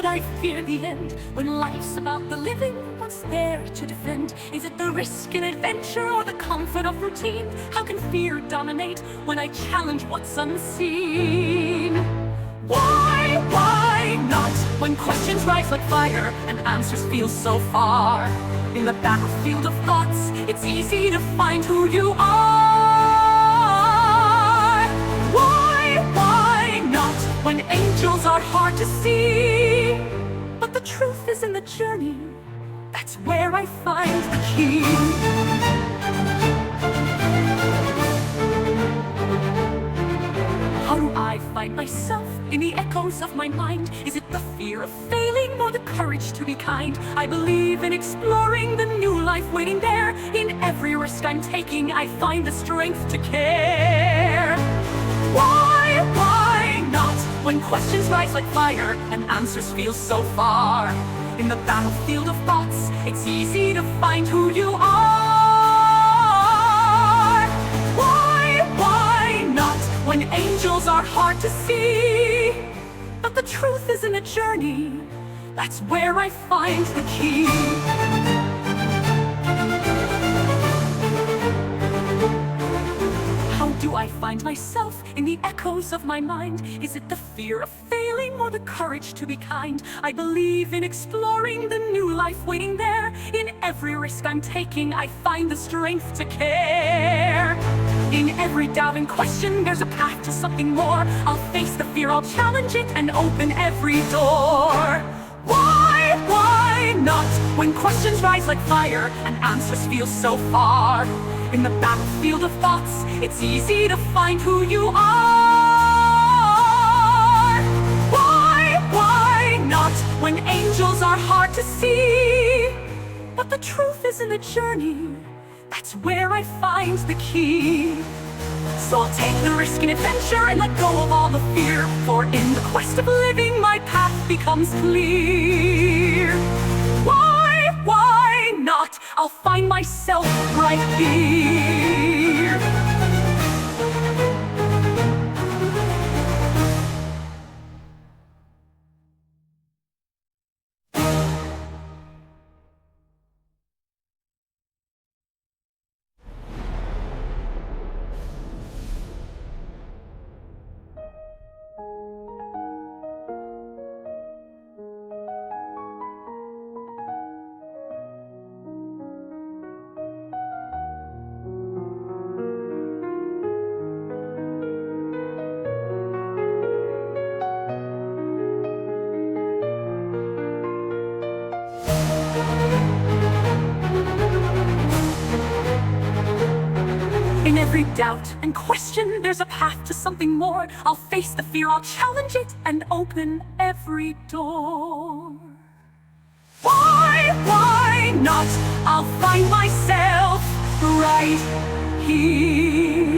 should I fear the end when life's about the living? What's there to defend? Is it the risk and adventure or the comfort of routine? How can fear dominate when I challenge what's unseen? Why not? When questions rise like fire and answers feel so far. In the battlefield of thoughts, it's easy to find who you are. Why not? When angels are hard to see. But the truth is in the journey, that's where I find the key. How do I find myself in the echoes of my mind? Is it the fear of failing or the courage to be kind? I believe in exploring the new life waiting there. In every risk I'm taking, I find the strength to care. Why not? When questions rise like fire and answers feel so far. In the battlefield of thoughts, it's easy to find who you are. Why not? When angels are hard to see. But the truth is in the journey, that's where I find the key. How do I find myself in the echoes of my mind? Is it the fear of failing or the courage to be kind? I believe in exploring the new life waiting there. In every risk I'm taking, I find the strength to care. In every doubt and question, there's a path to something more. I'll face the fear, I'll challenge it, and open every door. Why not? When questions rise like fire and answers feel so far. In the battlefield of thoughts, it's easy to find who you are. Why not? When angels are hard to see. But the truth is in the journey, that's where I find the key. So I'll take the risk and adventure and let go of all the fear. For in the quest of living, my path becomes clear. Why not? I'll find myself right here. In every doubt and question, there's a path to something more. I'll face the fear, I'll challenge it, and open every door. Why not? I'll find myself right here.